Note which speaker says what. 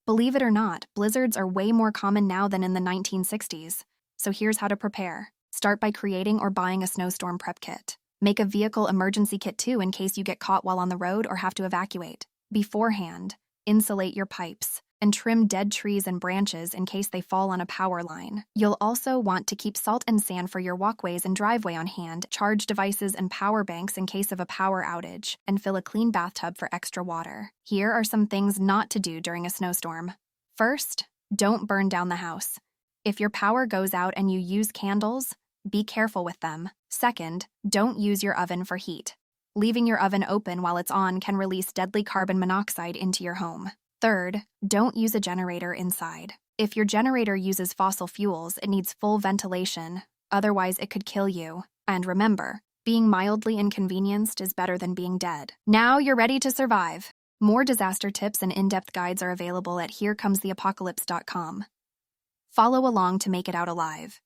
Speaker 1: Believe it or not, blizzards are way more common now than in the 1960s. So here's how to prepare. Start by creating or buying a snowstorm prep kit. Make a vehicle emergency kit too in case you get caught while on the road or have to evacuate. Beforehand, insulate your pipes and trim dead trees and branches in case they fall on a power line. You'll also want to keep salt and sand for your walkways and driveway on hand, charge devices and power banks in case of a power outage, and fill a clean bathtub for extra water. Here are some things not to do during a snowstorm. First, don't burn down the house. If your power goes out and you use candles, be careful with them. Second, don't use your oven for heat. Leaving your oven open while it's on can release deadly carbon monoxide into your home. Third, don't use a generator inside. If your generator uses fossil fuels, it needs full ventilation, otherwise it could kill you. And remember, being mildly inconvenienced is better than being dead. Now you're ready to survive. More disaster tips and in-depth guides are available at herecomestheapocalypse.com. Follow along to make it out alive.